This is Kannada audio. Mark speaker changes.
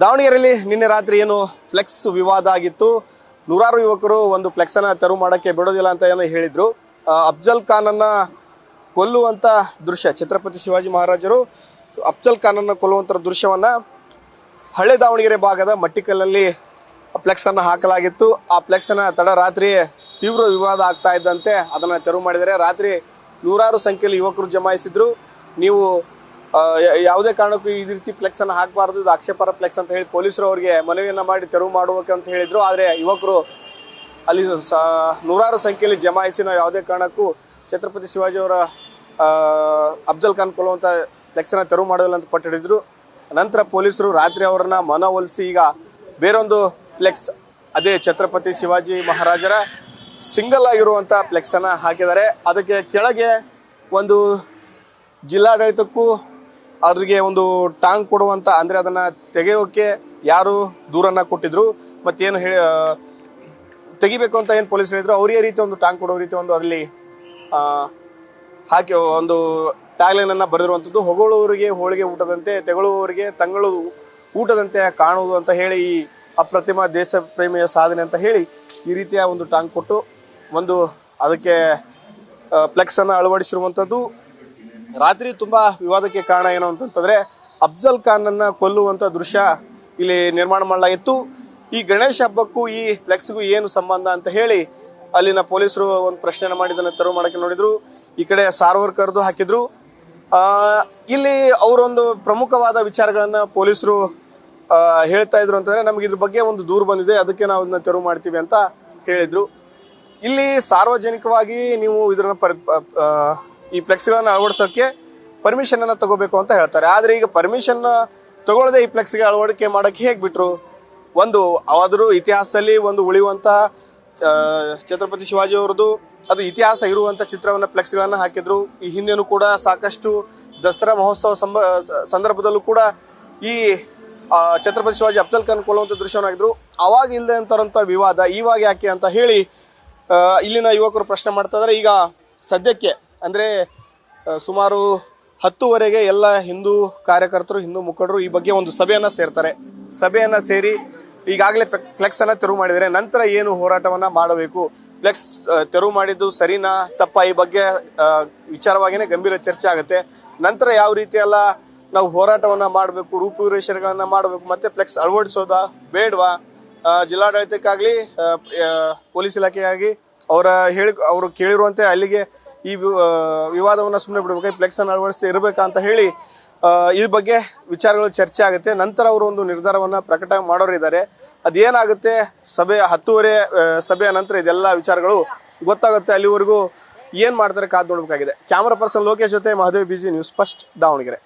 Speaker 1: ದಾವಣಗೆರೆಯಲ್ಲಿ ನಿನ್ನೆ ರಾತ್ರಿ ಏನು ಫ್ಲೆಕ್ಸ್ ವಿವಾದ ಆಗಿತ್ತು. ನೂರಾರು ಯುವಕರು ಒಂದು ಫ್ಲೆಕ್ಸ್ ಅನ್ನ ತೆರವು ಮಾಡಕ್ಕೆ ಬಿಡೋದಿಲ್ಲ ಅಂತ ಏನೋ ಹೇಳಿದ್ರು. ಅಫ್ಜಲ್ ಖಾನ್ ಅನ್ನ ಕೊಲ್ಲುವಂತ ದೃಶ್ಯ, ಛತ್ರಪತಿ ಶಿವಾಜಿ ಮಹಾರಾಜರು ಅಫ್ಜಲ್ ಖಾನ್ ಅನ್ನ ಕೊಲ್ಲುವಂತ ದೃಶ್ಯವನ್ನ ಹಳೆ ದಾವಣಗೆರೆ ಭಾಗದ ಮಟ್ಟಿಕಲ್ಲಲ್ಲಿ ಫ್ಲೆಕ್ಸ್ ಅನ್ನ ಹಾಕಲಾಗಿತ್ತು. ಆ ಫ್ಲೆಕ್ಸ್ ಅನ್ನ ತಡರಾತ್ರಿ ತೀವ್ರ ವಿವಾದ ಆಗ್ತಾ ಇದ್ದಂತೆ ಅದನ್ನ ತೆರವು ಮಾಡಿದರೆ ರಾತ್ರಿ ನೂರಾರು ಸಂಖ್ಯೆಯಲ್ಲಿ ಯುವಕರು ಜಮಾಯಿಸಿದ್ರು. ನೀವು ಯಾವುದೇ ಕಾರಣಕ್ಕೂ ಈ ರೀತಿ ಫ್ಲೆಕ್ಸ್ ಅನ್ನು ಹಾಕಬಾರದು, ಇದು ಆಕ್ಷೇಪಾರ್ಹ ಫ್ಲೆಕ್ಸ್ ಅಂತ ಹೇಳಿ ಪೊಲೀಸರು ಅವರಿಗೆ ಮನವಿಯನ್ನ ಮಾಡಿ ತೆರವು ಮಾಡುವಂತ ಹೇಳಿದ್ರು. ಆದರೆ ಯುವಕರು ಅಲ್ಲಿ ನೂರಾರು ಸಂಖ್ಯೆಯಲ್ಲಿ ಜಮಾಯಿಸಿ ನಾವು ಯಾವುದೇ ಕಾರಣಕ್ಕೂ ಛತ್ರಪತಿ ಶಿವಾಜಿ ಅವರ ಅಫ್ಜಲ್ ಖಾನ್ ಕೊಲ್ಲುವಂತ ಫ್ಲೆಕ್ಸ್ ಅನ್ನ ತೆರವು ಮಾಡೋದಿಲ್ಲ ಅಂತ ಪಟ್ಟು ಹಿಡಿದ್ರು. ನಂತರ ಪೊಲೀಸರು ರಾತ್ರಿ ಅವರನ್ನ ಮನವೊಲಿಸಿ ಈಗ ಬೇರೊಂದು ಫ್ಲೆಕ್ಸ್, ಅದೇ ಛತ್ರಪತಿ ಶಿವಾಜಿ ಮಹಾರಾಜರ ಸಿಂಗಲ್ ಆಗಿರುವಂತ ಫ್ಲೆಕ್ಸ್ ಅನ್ನ ಹಾಕಿದ್ದಾರೆ. ಅದಕ್ಕೆ ಕೆಳಗೆ ಒಂದು ಜಿಲ್ಲಾಡಳಿತಕ್ಕೂ ಅವ್ರಿಗೆ ಒಂದು ಟಾಂಗ್ ಕೊಡುವಂತ, ಅಂದ್ರೆ ಅದನ್ನ ತೆಗೆಯೋಕೆ ಯಾರು ದೂರನ್ನ ಕೊಟ್ಟಿದ್ರು ಮತ್ತೇನು ತೆಗಿಬೇಕು ಅಂತ ಏನು ಪೊಲೀಸರು ಹೇಳಿದ್ರು, ಅವರೇ ರೀತಿ ಒಂದು ಟಾಂಗ್ ಕೊಡೋ ರೀತಿ ಒಂದು ಅಲ್ಲಿ ಹಾಕಿ ಒಂದು ಟ್ಯಾಗ್ಲೈನ್ ಅನ್ನ ಬರೆದಿರುವಂತದ್ದು. ಹೊಗಳುವವರಿಗೆ ಹೋಳಿಗೆ ಊಟದಂತೆ, ತೆಗಳುವವರಿಗೆ ತಂಗಳು ಊಟದಂತೆ ಕಾಣುವುದು ಅಂತ ಹೇಳಿ, ಈ ಅಪ್ರತಿಮ ದೇಶ ಪ್ರೇಮಿಯ ಸಾಧನೆ ಅಂತ ಹೇಳಿ ಈ ರೀತಿಯ ಒಂದು ಟಾಂಗ್ ಕೊಟ್ಟು ಒಂದು ಅದಕ್ಕೆ ಫ್ಲೆಕ್ಸ್ ಅನ್ನ ಅಳವಡಿಸಿರುವಂತದ್ದು. ರಾತ್ರಿ ತುಂಬಾ ವಿವಾದಕ್ಕೆ ಕಾರಣ ಏನು ಅಂತಂದ್ರೆ ಅಫ್ಜಲ್ ಖಾನ್ ಅನ್ನ ಕೊಲ್ಲುವಂತ ದೃಶ್ಯ ಇಲ್ಲಿ ನಿರ್ಮಾಣ ಮಾಡಲಾಗಿತ್ತು. ಈ ಗಣೇಶ ಹಬ್ಬಕ್ಕೂ ಈ ಫ್ಲೆಕ್ಸ್ಗೂ ಏನು ಸಂಬಂಧ ಅಂತ ಹೇಳಿ ಅಲ್ಲಿನ ಪೊಲೀಸರು ಒಂದು ಪ್ರಶ್ನೆ ಮಾಡಿ ಇದನ್ನ ತೆರವು ಮಾಡಕ್ಕೆ ನೋಡಿದ್ರು. ಈ ಕಡೆ ಸಾರ್ವರ್ಕರ್ದು ಹಾಕಿದ್ರು. ಇಲ್ಲಿ ಅವರೊಂದು ಪ್ರಮುಖವಾದ ವಿಚಾರಗಳನ್ನ ಪೊಲೀಸರು ಹೇಳ್ತಾ ಇದ್ರು ಅಂತಂದ್ರೆ, ನಮ್ಗೆ ಇದ್ರ ಬಗ್ಗೆ ಒಂದು ದೂರು ಬಂದಿದೆ, ಅದಕ್ಕೆ ನಾವು ಇದನ್ನ ತೆರವು ಮಾಡ್ತೀವಿ ಅಂತ ಹೇಳಿದ್ರು. ಇಲ್ಲಿ ಸಾರ್ವಜನಿಕವಾಗಿ ನೀವು ಇದನ್ನ ಈ ಫ್ಲೆಕ್ಸ್ಗಳನ್ನ ಅಳವಡಿಸೋಕೆ ಪರ್ಮಿಷನ್ ಅನ್ನ ತಗೋಬೇಕು ಅಂತ ಹೇಳ್ತಾರೆ. ಆದ್ರೆ ಈಗ ಪರ್ಮಿಷನ್ ತಗೊಳ್ಳದೆ ಈ ಫ್ಲೆಕ್ಸ್ಗೆ ಅಳವಡಿಕೆ ಮಾಡಕ್ಕೆ ಹೇಗ್ ಬಿಟ್ರು? ಒಂದು ಅದ್ರ ಇತಿಹಾಸದಲ್ಲಿ ಒಂದು ಉಳಿಯುವಂತ ಛತ್ರಪತಿ ಶಿವಾಜಿ ಅವರದು ಅದು ಇತಿಹಾಸ ಇರುವಂತ ಚಿತ್ರವನ್ನ ಫ್ಲೆಕ್ಸ್ಗಳನ್ನ ಹಾಕಿದ್ರು. ಈ ಹಿಂದೆನೂ ಕೂಡ ಸಾಕಷ್ಟು ದಸರಾ ಮಹೋತ್ಸವ ಸಂದರ್ಭದಲ್ಲೂ ಕೂಡ ಈ ಛತ್ರಪತಿ ಶಿವಾಜಿ ಅಫ್ಜಲ್ ಖಾನ್ ಕೊಲ್ಲುವಂತ ದೃಶ್ಯವನ್ನು ಹಾಕಿದ್ರು. ಅವಾಗ ಇಲ್ಲದೆ ಅಂತರಂತ ವಿವಾದ ಇವಾಗ ಯಾಕೆ ಅಂತ ಹೇಳಿ ಇಲ್ಲಿನ ಯುವಕರು ಪ್ರಶ್ನೆ ಮಾಡ್ತಾ ಇದಾರೆ. ಈಗ ಸದ್ಯಕ್ಕೆ ಅಂದ್ರೆ ಸುಮಾರು 10:00ವರೆಗೆ ಎಲ್ಲ ಹಿಂದೂ ಕಾರ್ಯಕರ್ತರು, ಹಿಂದೂ ಮುಖಂಡರು ಈ ಬಗ್ಗೆ ಒಂದು ಸಭೆಯನ್ನ ಸೇರ್ತಾರೆ. ಸಭೆಯನ್ನ ಸೇರಿ ಈಗಾಗಲೇ ಫ್ಲೆಕ್ಸ್ ಅನ್ನ ತೆರವು ಮಾಡಿದರೆ ನಂತರ ಏನು ಹೋರಾಟವನ್ನ ಮಾಡಬೇಕು, ಫ್ಲೆಕ್ಸ್ ತೆರವು ಮಾಡಿದ್ದು ಸರಿನಾ ತಪ್ಪ, ಈ ಬಗ್ಗೆ ವಿಚಾರವಾಗಿನೇ ಗಂಭೀರ ಚರ್ಚೆ ಆಗುತ್ತೆ. ನಂತರ ಯಾವ ರೀತಿ ಎಲ್ಲ ನಾವು ಹೋರಾಟವನ್ನ ಮಾಡಬೇಕು, ರೂಪುರೇಷೆಗಳನ್ನ ಮಾಡಬೇಕು, ಮತ್ತೆ ಫ್ಲೆಕ್ಸ್ ಅಳವಡಿಸೋದಾ ಬೇಡವಾ, ಜಿಲ್ಲಾಡಳಿತಕ್ಕಾಗ್ಲಿ ಪೊಲೀಸ್ ಇಲಾಖೆಯಾಗಿ ಅವರು ಕೇಳಿರುವಂತೆ ಅಲ್ಲಿಗೆ ಈ ವಿವಾದವನ್ನ ಸುಮ್ಮನೆ ಬಿಡಬೇಕು, ಫ್ಲೆಕ್ಸ್ ಅನ್ನು ಅಳವಡಿಸದೆ ಇರಬೇಕಾ ಅಂತ ಹೇಳಿ ಈ ಬಗ್ಗೆ ವಿಚಾರಗಳು ಚರ್ಚೆ ಆಗುತ್ತೆ. ನಂತರ ಅವರು ಒಂದು ನಿರ್ಧಾರವನ್ನ ಪ್ರಕಟ ಮಾಡೋರಿದ್ದಾರೆ. ಅದೇನಾಗುತ್ತೆ ಸಭೆ 10:00 ಸಭೆಯ ನಂತರ ಇದೆಲ್ಲ ವಿಚಾರಗಳು ಗೊತ್ತಾಗುತ್ತೆ. ಅಲ್ಲಿವರೆಗೂ ಏನ್ ಮಾಡ್ತಾರೆ ಕಾದ್ ನೋಡ್ಬೇಕಾಗಿದೆ. ಕ್ಯಾಮರಾ ಪರ್ಸನ್ ಲೋಕೇಶ್ ಜೊತೆ Mahadev BG, news first Davanagere.